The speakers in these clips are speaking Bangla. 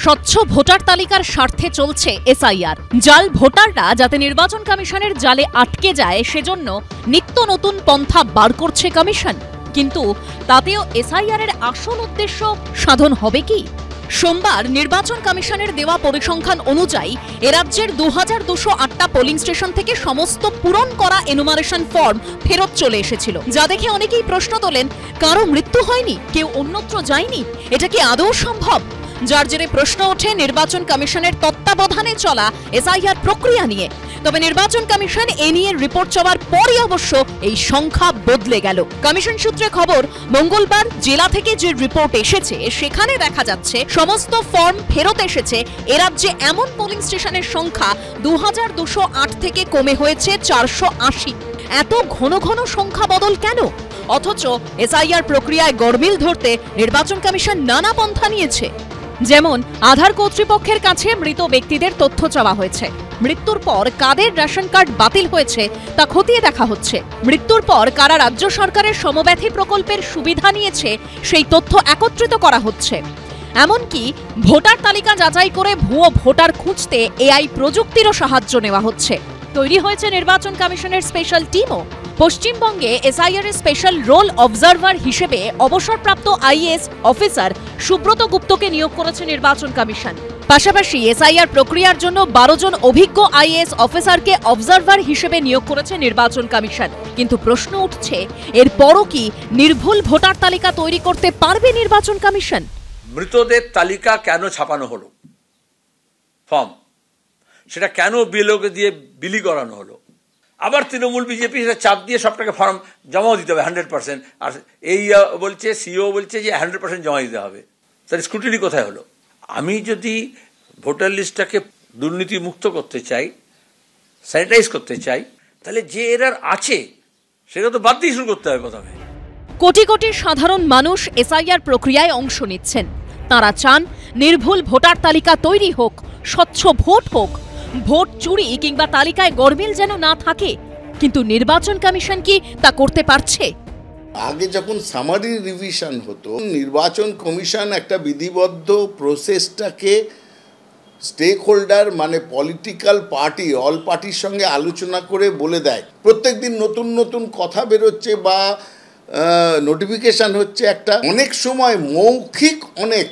স্বচ্ছ ভোটার তালিকার স্বার্থে চলছে এসআইআর। জাল ভোটাররা যাতে নির্বাচন কমিশনের জালে আটকে যায় সেজন্য নিত্য নতুন পন্থা বার করছে কমিশন। কিন্তু তাতেও এসআইআর এর আসল উদ্দেশ্য সাধন হবে কি? সোমবার নির্বাচন কমিশনের দেওয়া পরিসংখ্যান অনুযায়ী এরাজ্যের 2208টা পোলিং স্টেশন থেকে সমস্ত পূরণ করা এনুমারেশন ফর্ম ফেরত চলে এসেছিল, যা দেখে অনেকেই প্রশ্ন তোলেন, কারো মৃত্যু হয়নি, কেউ অন্যত্র যায়নি, এটা কি আদৌ সম্ভব? যার জেরে প্রশ্ন ওঠে নির্বাচন কমিশনের তত্ত্বাবধানে চলা এসআইআর প্রক্রিয়া নিয়ে। তবে নির্বাচন কমিশন এ নিয়ে রিপোর্ট চাওয়ার পরই অবশ্য এই সংখ্যা বদলে গেল। কমিশন সূত্রে খবর, মঙ্গলবার জেলা থেকে যে রিপোর্ট এসেছে সেখানে দেখা যাচ্ছে সমস্ত ফর্ম ফেরত এসেছে এ রাজ্যে এমন পোলিং স্টেশনের সংখ্যা 2208 থেকে কমে হয়েছে 480। এত ঘন ঘন সংখ্যা বদল কেন? অথচ এসআইআর প্রক্রিয়ায় গরমিল ধরতে নির্বাচন কমিশন নানা পন্থা নিয়েছে। যেমন আধার কর্তৃপক্ষের কাছে মৃত ব্যক্তিদের তথ্য চাওয়া হয়েছে, মৃত্যুর পর কাদের রেশন কার্ড বাতিল হয়েছে তা খতিয়ে দেখা হচ্ছে, মৃত্যুর পর কারা রাজ্য সরকারের সমব্যথী প্রকল্পের সুবিধা নিয়েছে সেই তথ্য একত্রিত করা হচ্ছে। এমনকি ভোটার তালিকা যাচাই করে ভুয়ো ভোটার খুঁজতে এআই প্রযুক্তিরও সাহায্য নেওয়া হচ্ছে। তৈরি হয়েছে নির্বাচন কমিশনের স্পেশাল টিমও। পশ্চিমবঙ্গে এসআইআর এর স্পেশাল রোল অবজারভার হিসেবে অবসরপ্রাপ্ত আইএএস অফিসার সুব্রত গুপ্তকে নিয়োগ করেছে নির্বাচন কমিশন। পাশাপাশি এসআইআর প্রক্রিয়ার জন্য 12 জন অভিজ্ঞ আইএএস অফিসারকে অবজারভার হিসেবে নিয়োগ করেছে নির্বাচন কমিশন। কিন্তু প্রশ্ন উঠছে, এরপরও কি নির্ভুল ভোটার তালিকা তৈরি করতে পারবে নির্বাচন কমিশন? মৃতদের তালিকা কেন ছাপানো হলো, ফর্ম সেটা কেন বিএলওকে দিয়ে বিলি করানো হলো? আবার তৃণমূল বিজেপি সেটা চাপ দিয়ে সবটাকে ফর্ম জমাও দিতে হবে 100%, আর এই বলছে সিও বলছে যে 100% জমা দিতে হবে। তার স্ক্রুটিনি কোথায় হলো? আমি যদি ভোটার লিস্টটাকে দুর্নীতি মুক্ত করতে চাই, স্যানিটাইজ করতে চাই, তাহলে যে এরার আছে সেটা তো বাদ দিয়ে শুরু করতে হবে প্রথমে। কোটি কোটি সাধারণ মানুষ এসআইআর প্রক্রিয়ায় অংশ নিচ্ছেন। তারা চান নির্ভুল ভোটার তালিকা তৈরি হোক, স্বচ্ছ ভোট হোক, ভোট চুরি কিংবা তালিকায় গরমিল যেন না থাকে। কিন্তু নির্বাচন কমিশন কি তা করতে পারছে? আগে যখন সামারি রিভিশন হতো, নির্বাচন কমিশন একটা বিধিবদ্ধ প্রসেসটাকে স্টেক হোল্ডার মানে পলিটিক্যাল পার্টি, অল পার্টির সঙ্গে আলোচনা করে বলে দেয়। প্রত্যেক দিন নতুন নতুন কথা বেরোচ্ছে বা নোটিফিকেশন হচ্ছে। একটা অনেক সময় মৌখিক অনেক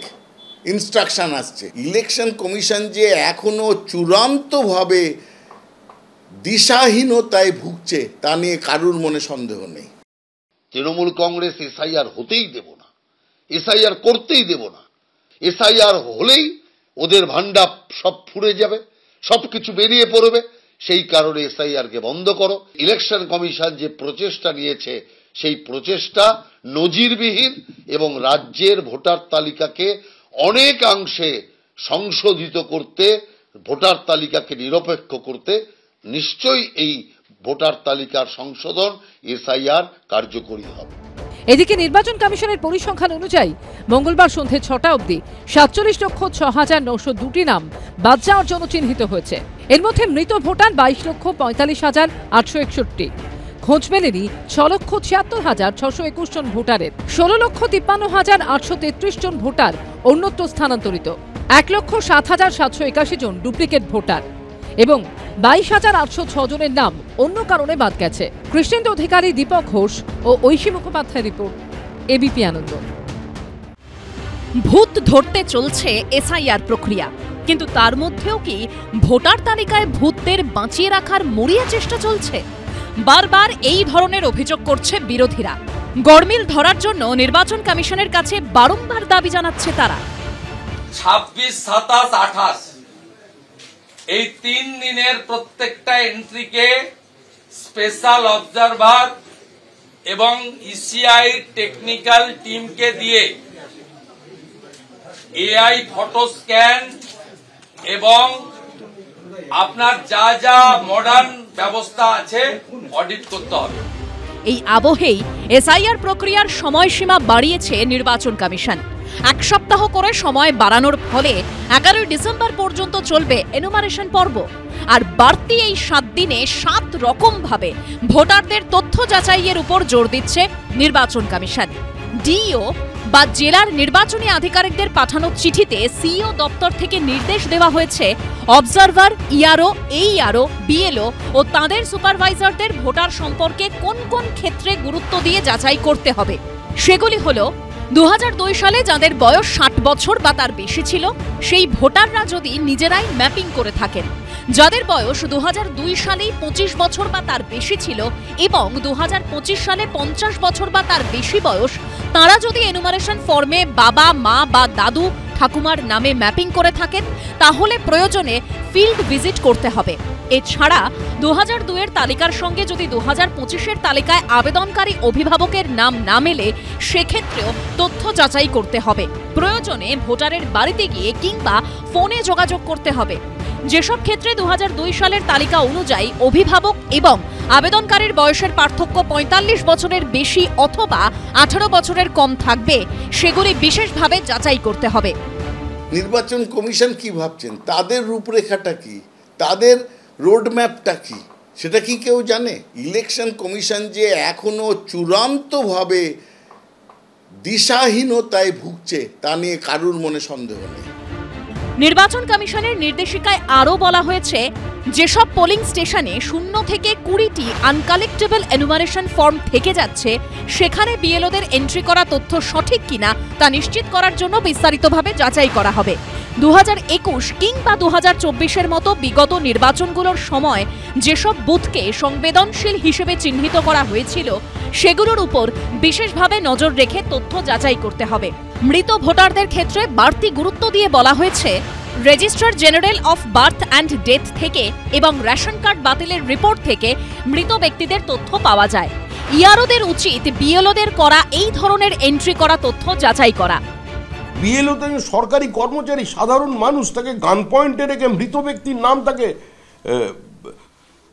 ইনস্ট্রাকশন আসছে। ইলেকশন কমিশন যে এখনো চূড়ান্তভাবে দিশাহীনতায় ভুগছে তা নিয়ে কারুর মনে সন্দেহ নেই। তৃণমূল কংগ্রেস এসআইআর হতেই দেব না, এসআইআর করতেই দেব না। এসআইআর হলেই ওদের ভান্ডা সব ফুরে যাবে, সবকিছু বেরিয়ে পড়বে। সেই কারণে এসআইআর কে বন্ধ করো। ইলেকশন কমিশন যে প্রচেষ্টা নিয়েছে সেই প্রচেষ্টা নজিরবিহীন এবং রাজ্যের ভোটার তালিকাকে অনেকাংশে সংশোধিত করতে, ভোটার তালিকাকে নিরপেক্ষ করতে নিশ্চয়ই এই ভোটার তালিকার সংশোধন এসআইআর কার্যকরী হবে। এদিকে নির্বাচন কমিশনের পরিসংখ্যান অনুযায়ী মঙ্গলবার সন্ধ্যে 6টা অবধি 47,06,902টি নাম বাদ যাওয়ার জন্য চিহ্নিত হয়েছে। এর মধ্যে মৃত ভোটার 22,45,861। খোঁজ মেলেনি 6,76,621 জন ভোটারের। 16,53,833 জন ভোটার অন্যত্র স্থানান্তরিত। 1,07,781 জন ডুপ্লিকেট ভোটার এবং 22,806 জনের নাম অন্য কারণে বাদ গেছে। কৃষ্ণেন্দু অধিকারী, দীপক ঘোষ ও ঐশী মুখোপাধ্যায় রিপোর্ট, এবিপি আনন্দ। ভূত ধরতে চলছে এসআইআর প্রক্রিয়া, কিন্তু তার মধ্যেও কি ভোটার তালিকায় ভূতদের বাঁচিয়ে রাখার মরিয়া চেষ্টা চলছে? বারবার এই ধরনের অভিযোগ করছে বিরোধীরা। গরমিল ধরার জন্য নির্বাচন কমিশনের কাছে বারংবার দাবি জানাচ্ছে তারা। 26, 27, 28 এই 3 দিনের প্রত্যেকটা এন্ট্রিকে স্পেশাল অবজারভার এবং ইসিআই টেকনিক্যাল টিমকে দিয়ে এআই ফটো স্ক্যান এবং আপনার যা যা মডার্ন ব্যবস্থা আছে অডিট করতে হবে। এই আবহেই এসআইআর প্রক্রিয়ার সময়সীমা বাড়িয়েছে নির্বাচন কমিশন। 1 সপ্তাহ করে সময় বাড়ানোর ফলে 11 ডিসেম্বর পর্যন্ত চলবে এনুমারেশন পর্ব। আর বাড়তি এই 7 দিনে 7 রকম ভাবে ভোটারদের তথ্য যাচাইয়ের উপর জোর দিচ্ছে নির্বাচন কমিশন। ডিও বা জেলার নির্বাচনী আধিকারিকদের পাঠানো চিঠিতে সিইও দপ্তর থেকে নির্দেশ দেওয়া হয়েছে অবজারভার, ইআরও, এইআরও, বিএলও ও তাঁদের সুপারভাইজারদের ভোটার সম্পর্কে কোন কোন ক্ষেত্রে গুরুত্ব দিয়ে যাচাই করতে হবে। সেগুলি হল 2002 সালে যাদের বয়স 60 বছর বা তার বেশি ছিল সেই ভোটাররা যদি নিজেরাই ম্যাপিং করে থাকেন, যাদের বয়স 2002 সালেই 25 বছর বা তার বেশি ছিল এবং 2025 সালে 50 বছর বা তার বেশি বয়স, তারা যদি এনুমারেশন ফর্মে বাবা, মা বা দাদু ঠাকুমার নামে ম্যাপিং করে থাকেন তাহলে প্রয়োজনে ফিল্ড ভিজিট করতে হবে। এছাড়া 2002 এর তালিকার সঙ্গে যদি 2025-এর তালিকায় আবেদনকারী অভিভাবকের নাম না মেলে সেক্ষেত্রেও তথ্য যাচাই করতে হবে। প্রয়োজনে ভোটারের বাড়িতে গিয়ে কিংবা ফোনে যোগাযোগ করতে হবে। যেসব ক্ষেত্রে 2002 সালের তালিকা অনুযায়ী অভিভাবক এবং আবেদনকারীর বয়সের পার্থক্য 45 বছরের বেশি অথবা 18 বছরের কম থাকবে সেগুলি বিশেষভাবে যাচাই করতে হবে। নির্বাচন কমিশন কি ভাবছেন, তাদের রূপরেখাটা কি, তাদের রোডম্যাপটা কি, সেটা কি কেউ জানে? ইলেকশন কমিশন যে এখনো চূড়ান্তভাবে দিশাহীনতায় ভুগছে তা নিয়ে কারুর মনে সন্দেহ নেই। নির্বাচন কমিশনের নির্দেশিকায় আরও বলা হয়েছে, যেসব পোলিং স্টেশনে 0 থেকে 20টি আনকালেক্টেবল এনুমারেশন ফর্ম থেকে যাচ্ছে সেখানে বিএলওদের এন্ট্রি করা তথ্য সঠিক কিনা তা নিশ্চিত করার জন্য বিস্তারিতভাবে যাচাই করা হবে। 2021 কিংবা 2024-এর মতো বিগত নির্বাচনগুলোর সময় যেসব বুথকে সংবেদনশীল হিসেবে চিহ্নিত করা হয়েছিল সেগুলোর উপর বিশেষভাবে নজর রেখে তথ্য যাচাই করতে হবে। মৃত ভোটারদের ক্ষেত্রে বাড়তি গুরুত্ব দিয়ে বলা হয়েছে, registrar general of birth and death থেকে এবং রেশন কার্ড বাতিলের রিপোর্ট থেকে মৃত ব্যক্তিদের তথ্য পাওয়া যায়। ইআরওদের উচিত বিএলওদের করা এই ধরনের এন্ট্রি করা তথ্য যাচাই করা। বিএলও তো সরকারি কর্মচারী, সাধারণ মানুষ, তাকে গান পয়েন্টে রেখে মৃত ব্যক্তির নাম তাকে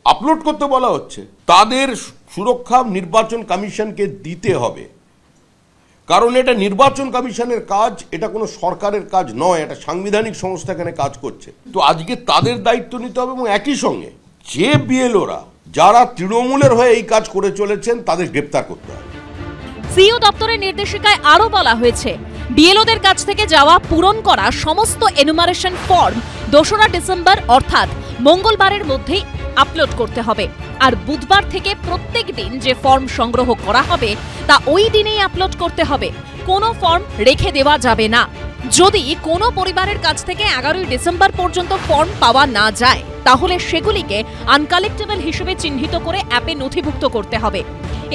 আপলোড করতে বলা হচ্ছে। তাদের সুরক্ষা নির্বাচন কমিশনকে দিতে হবে, কারণ এটা নির্বাচন কমিশনের কাজ, এটা কোনো সরকারের কাজ নয়, এটা সাংবিধানিক সংস্থা এখানে কাজ করছে। তো আজকে তাদের দায়িত্ব নিতে হবে এবং একই সঙ্গে যে বিএলওরা যারা তৃণমূলের হয়ে এই কাজ করে চলেছেন তাদের গ্রেপ্তার করতে হবে। সিইও দপ্তরের নির্দেশিকায় আরও বলা হয়েছে, বিএলওদের কাছ থেকে যাওয়া পূরণ করা সমস্ত এনুমারেশন ফর্ম 2রা ডিসেম্বর অর্থাৎ মঙ্গলবারের মধ্যেই আপলোড করতে হবে। আর বুধবার থেকে প্রত্যেক দিন যে ফর্ম সংগ্রহ করা হবে তা ওই দিনেই আপলোড করতে হবে। কোনো ফর্ম রেখে দেওয়া যাবে না। যদি কোনো পরিবারের কাছ থেকে 11ই ডিসেম্বর পর্যন্ত ফর্ম পাওয়া না যায় তাহলে সেগুলিকে আনকালেক্টেবল হিসেবে চিহ্নিত করে অ্যাপে নথিভুক্ত করতে হবে।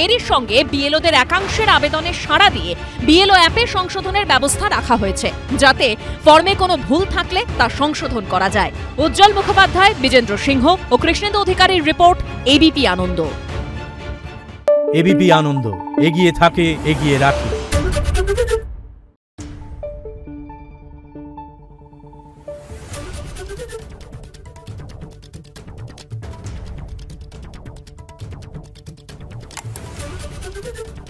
এরই সঙ্গে বিএলওদের একাংশের আবেদনে সাড়া দিয়ে বিএলও অ্যাপে সংশোধনের ব্যবস্থা রাখা হয়েছে, যাতে ফর্মে কোনো ভুল থাকলে তা সংশোধন করা যায়। উজ্জ্বল মুখোপাধ্যায়, বিজেন্দ্র সিংহ ও কৃষ্ণেন্দু অধিকারীর রিপোর্ট, এবিপি আনন্দ। এবিপি আনন্দ, এগিয়ে থাকে, এগিয়ে রাখে। Thank you.